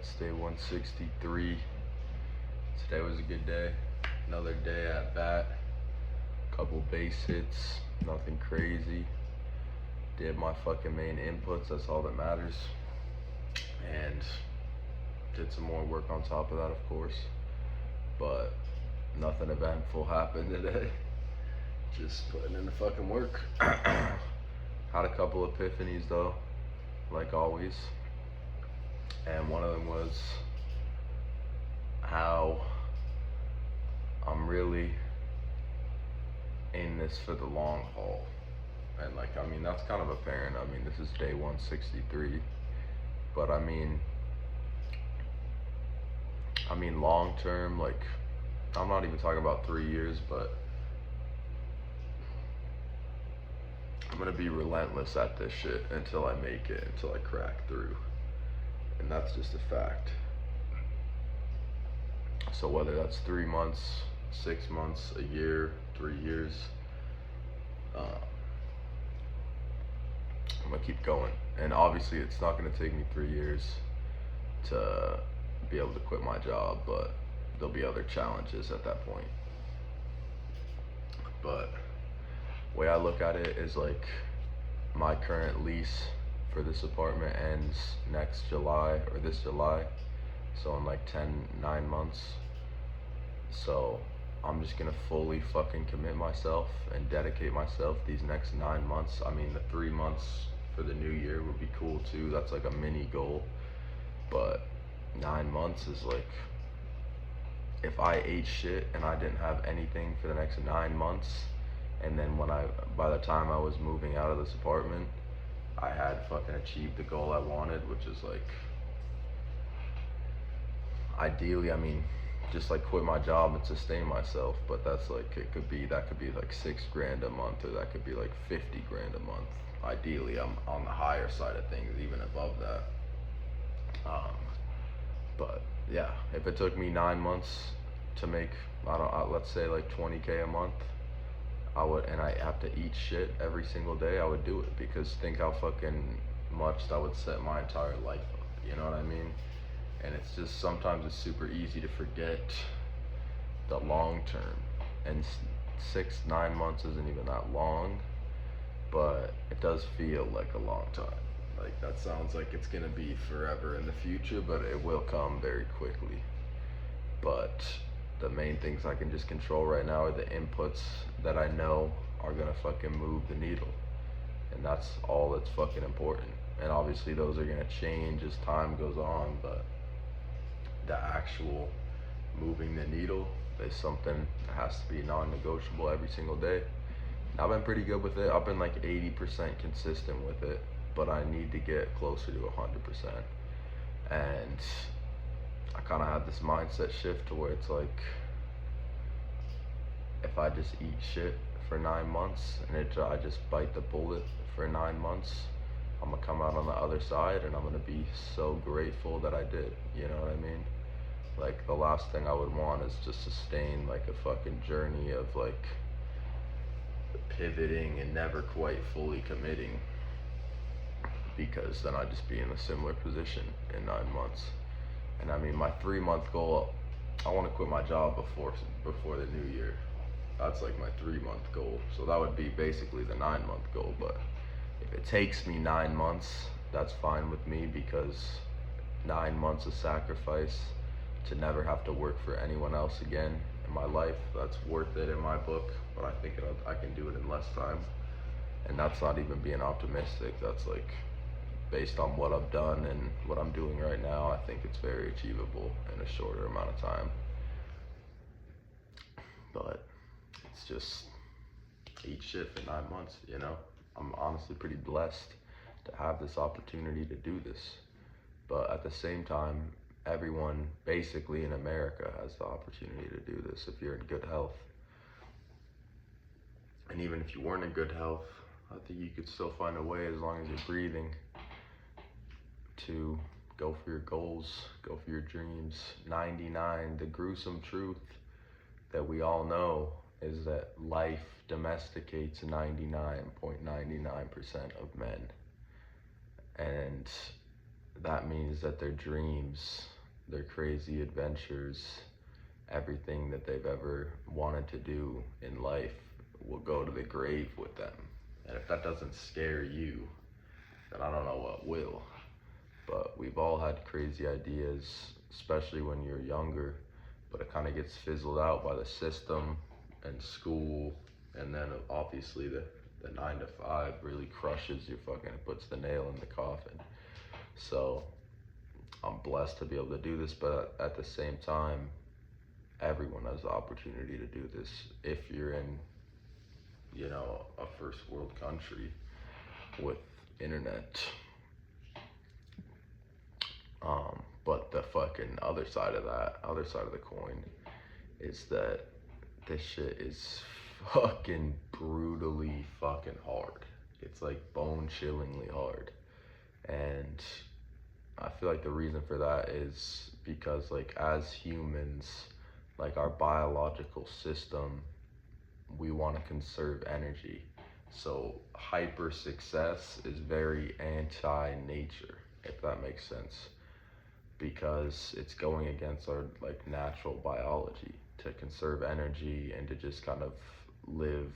It's day 163. Today was a good day. Another day at bat. Couple base hits. Nothing crazy. Did my fucking main inputs. That's all that matters. And did some more work on top of that, of course. But nothing eventful happened today. Just putting in the fucking work. Had a couple epiphanies though, like always. And one of them was how I'm really in this for the long haul. And that's kind of apparent. This is day 163. But long term, I'm not even talking about 3 years, but I'm gonna be relentless at this shit until I make it, until I crack through. And that's just a fact. So whether that's 3 months, 6 months, a year, 3 years, I'm gonna keep going. And obviously it's not gonna take me 3 years to be able to quit my job, but there'll be other challenges at that point. But the way I look at it is my current lease for this apartment ends next July, or this July, so in 9 months. So I'm just gonna fully fucking commit myself and dedicate myself these next 9 months. The 3 months for the new year would be cool too. That's a mini goal. But 9 months is if I ate shit and I didn't have anything for the next 9 months, and then by the time I was moving out of this apartment, I had fucking achieved the goal I wanted, which is ideally, just quit my job and sustain myself. But that's that could be $6 grand a month, or that could be 50 grand a month. Ideally, I'm on the higher side of things, even above that. But yeah, if it took me 9 months to make, let's say 20K a month, I would, and I have to eat shit every single day, I would do it, because think how fucking much that would set my entire life up, you know what I mean? And it's just, sometimes it's super easy to forget the long term, and 6-9 months isn't even that long, but it does feel like a long time. That sounds like it's gonna be forever in the future, but it will come very quickly. But the main things I can just control right now are the inputs that I know are gonna fucking move the needle. And that's all that's fucking important. And obviously those are gonna change as time goes on, but the actual moving the needle is something that has to be non-negotiable every single day. And I've been pretty good with it. I've been 80% consistent with it, but I need to get closer to 100%. And I kind of have this mindset shift to where it's if I just eat shit for 9 months and I just bite the bullet for 9 months, I'm gonna come out on the other side and I'm gonna be so grateful that I did, you know what I mean? The last thing I would want is to sustain a fucking journey of pivoting and never quite fully committing, because then I'd just be in a similar position in 9 months. And my 3-month goal, I want to quit my job before the new year. That's my 3-month goal. So that would be basically the 9-month goal. But if it takes me 9 months, that's fine with me, because 9 months of sacrifice to never have to work for anyone else again in my life, that's worth it in my book. But I think I can do it in less time. And that's not even being optimistic. That's based on what I've done and what I'm doing right now, I think it's very achievable in a shorter amount of time. But it's just eat shit for 9 months, you know? I'm honestly pretty blessed to have this opportunity to do this. But at the same time, everyone basically in America has the opportunity to do this if you're in good health. And even if you weren't in good health, I think you could still find a way, as long as you're breathing, to go for your goals, go for your dreams. 99, the gruesome truth that we all know is that life domesticates 99.99% of men. And that means that their dreams, their crazy adventures, everything that they've ever wanted to do in life will go to the grave with them. And if that doesn't scare you, then I don't know what will. But we've all had crazy ideas, especially when you're younger, but it kind of gets fizzled out by the system and school, and then obviously the 9 to 5 really crushes you, fucking, it puts the nail in the coffin. So I'm blessed to be able to do this, but at the same time, everyone has the opportunity to do this if you're in, a first world country with internet. But the fucking other side of the coin is that this shit is fucking brutally fucking hard. It's like bone chillingly hard. And I feel like the reason for that is because, like, as humans, like, our biological system, we want to conserve energy. So hyper success is very anti-nature, if that makes sense, because it's going against our, like, natural biology to conserve energy and to just kind of live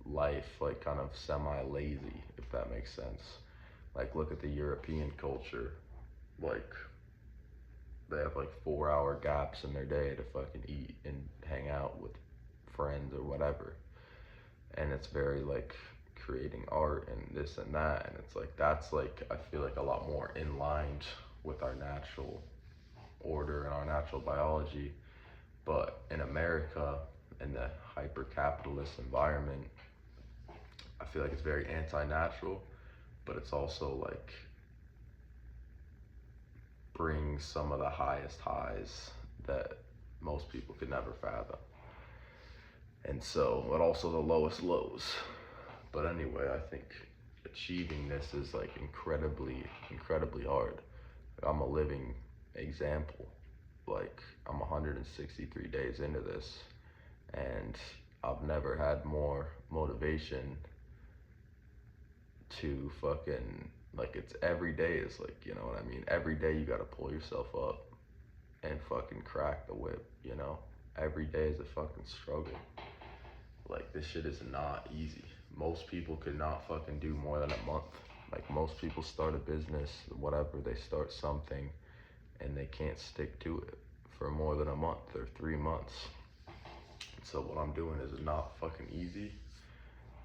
life like kind of semi-lazy, if that makes sense. Like, look at the European culture. Like, they have like 4 hour gaps in their day to fucking eat and hang out with friends or whatever. And it's very like creating art and this and that. And it's like, that's like, I feel like a lot more in line with our natural order and our natural biology. But in America, in the hyper capitalist environment, I feel like it's very anti-natural, but it's also like brings some of the highest highs that most people could never fathom. And so, but also the lowest lows. But anyway, I think achieving this is like incredibly, incredibly hard. I'm a living example. Like, I'm 163 days into this, and I've never had more motivation to fucking, like, it's every day is like, you know what I mean? Every day you gotta pull yourself up and fucking crack the whip, you know? Every day is a fucking struggle. Like, this shit is not easy. Most people could not fucking do more than a month. Like, most people start a business, whatever, they start something, and they can't stick to it for more than a month or 3 months. So what I'm doing is not fucking easy.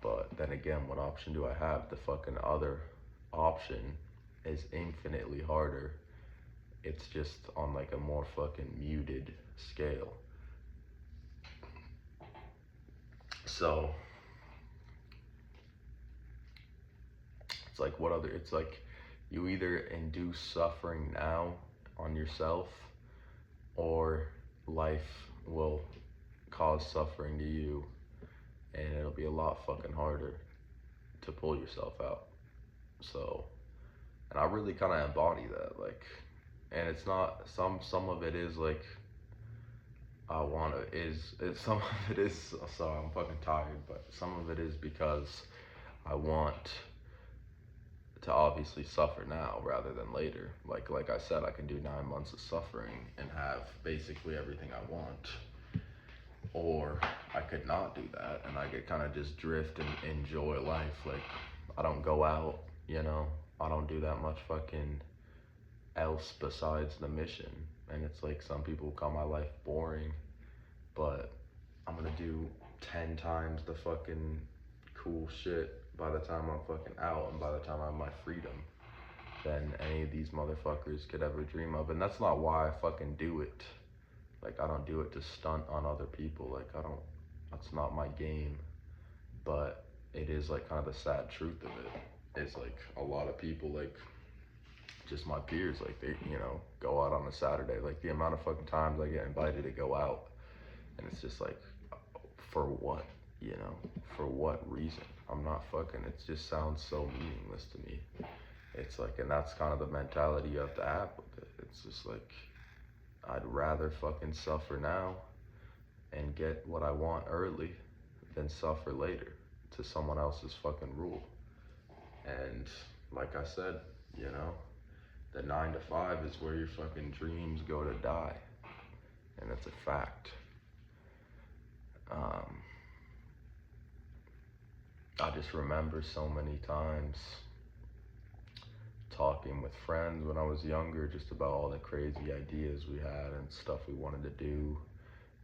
But then again, what option do I have? The fucking other option is infinitely harder. It's just on like a more fucking muted scale. So it's like, it's like you either induce suffering now on yourself, or life will cause suffering to you, and it'll be a lot fucking harder to pull yourself out. So, and I really kind of embody that, like, and it's not, some of it is like, I want to, some of it is, sorry, I'm fucking tired, but some of it is because I want to obviously suffer now rather than later. Like I said, I can do 9 months of suffering and have basically everything I want. Or I could not do that, and I could kind of just drift and enjoy life. Like, I don't go out, I don't do that much fucking else besides the mission. And it's like, some people call my life boring, but I'm gonna do 10 times the fucking cool shit by the time I'm fucking out and by the time I have my freedom than any of these motherfuckers could ever dream of. And that's not why I fucking do it. Like, I don't do it to stunt on other people. Like, that's not my game. But it is like kind of the sad truth of it. It's like a lot of people, like just my peers, like they, go out on a Saturday. Like, the amount of fucking times I get invited to go out, and it's just like, for what? For what reason? I'm not fucking, it just sounds so meaningless to me. It's like, and that's kind of the mentality you have to have with it. It's just like, I'd rather fucking suffer now and get what I want early than suffer later to someone else's fucking rule. And like I said, The 9 to 5 is where your fucking dreams go to die. And it's a fact. I just remember so many times talking with friends when I was younger just about all the crazy ideas we had and stuff we wanted to do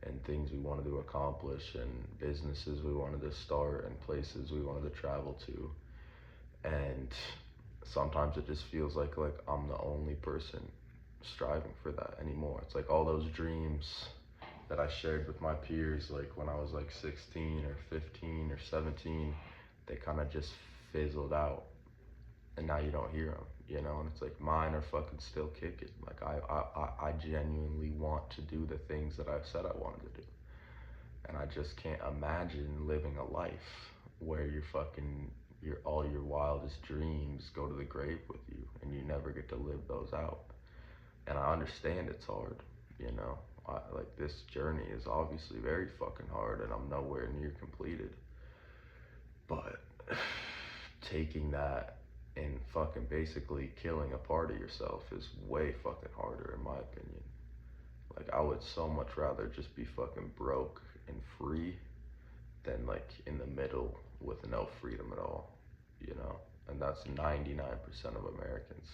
and things we wanted to accomplish and businesses we wanted to start and places we wanted to travel to. And sometimes it just feels like I'm the only person striving for that anymore. It's like all those dreams that I shared with my peers, like when I was like 16 or 15 or 17, they kind of just fizzled out, and now you don't hear them, you know. And it's like mine are fucking still kicking. Like I genuinely want to do the things that I said I wanted to do, and I just can't imagine living a life where your all your wildest dreams go to the grave with you, and you never get to live those out. And I understand it's hard, you know. Like this journey is obviously very fucking hard, and I'm nowhere near completed. But taking that and fucking basically killing a part of yourself is way fucking harder in my opinion. Like I would so much rather just be fucking broke and free than like in the middle with no freedom at all, you know? And that's 99% of Americans.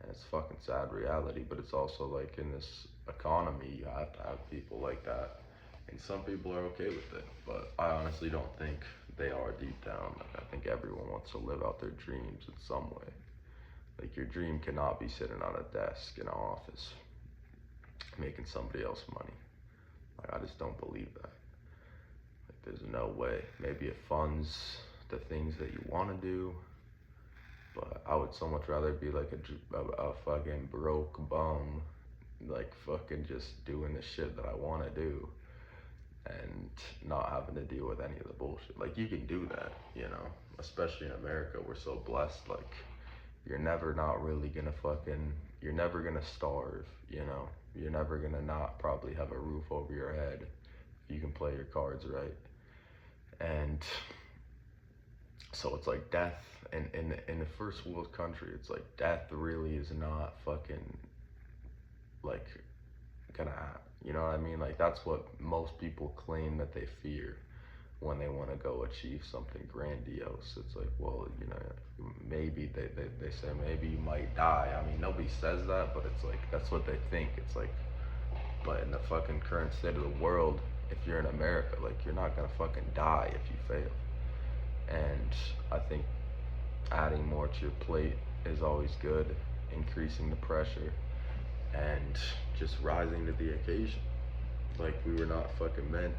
And it's fucking sad reality, but it's also like in this economy, you have to have people like that. And some people are okay with it, but I honestly don't think they are deep down. Like I think everyone wants to live out their dreams in some way. Like your dream cannot be sitting on a desk in an office making somebody else money. Like I just don't believe that. Like there's no way. Maybe it funds the things that you want to do, but I would so much rather be like a fucking broke bum, like fucking just doing the shit that I want to do and not having to deal with any of the bullshit. Like you can do that, you know, especially in America, we're so blessed. Like you're never not really gonna you're never gonna starve, you know, you're never gonna not probably have a roof over your head if you can play your cards right. And so it's like death in the first world country, it's like death really is not fucking like gonna happen. You know what I mean? Like that's what most people claim that they fear when they want to go achieve something grandiose. It's like, well, you know, maybe they say maybe you might die. I mean, nobody says that, but it's like that's what they think. It's like, but in the fucking current state of the world, if you're in America, like you're not gonna fucking die if you fail. And I think adding more to your plate is always good, increasing the pressure and just rising to the occasion. Like we were not fucking meant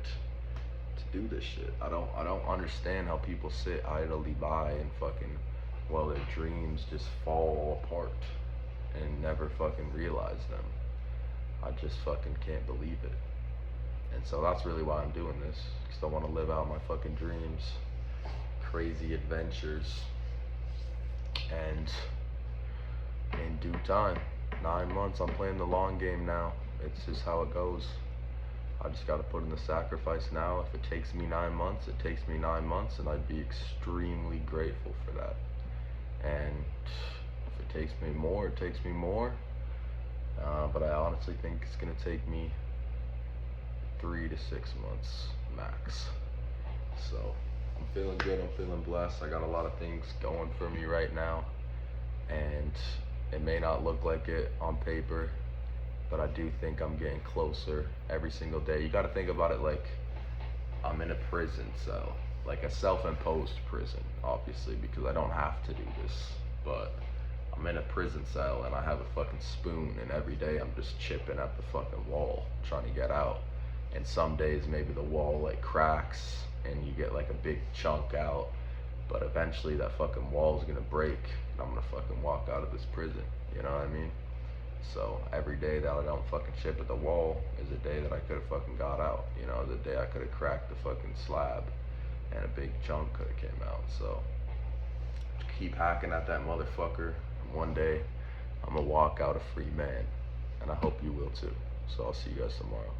to do this shit. I don't understand how people sit idly by and fucking while their dreams just fall apart and never fucking realize them. I just fucking can't believe it. And so that's really why I'm doing this, because I want to live out my fucking dreams, crazy adventures, and in due time, 9 months, I'm playing the long game now. It's just how it goes. I just gotta put in the sacrifice now. If it takes me 9 months, it takes me 9 months, and I'd be extremely grateful for that. And if it takes me more, it takes me more. But I honestly think it's gonna take me 3 to 6 months max. So I'm feeling good, I'm feeling blessed. I got a lot of things going for me right now, and it may not look like it on paper, but I do think I'm getting closer every single day. You gotta think about it like I'm in a prison cell, like a self-imposed prison, obviously, because I don't have to do this, but I'm in a prison cell and I have a fucking spoon, and every day I'm just chipping at the fucking wall, trying to get out. And some days maybe the wall like cracks and you get like a big chunk out, but eventually that fucking wall is gonna break and I'm gonna fucking walk out of this prison, you know what I mean? So every day that I don't fucking chip at the wall is a day that I could have fucking got out, you know, the day I could have cracked the fucking slab and a big chunk could have came out. So keep hacking at that motherfucker, and one day I'm gonna walk out a free man, and I hope you will too. So I'll see you guys tomorrow.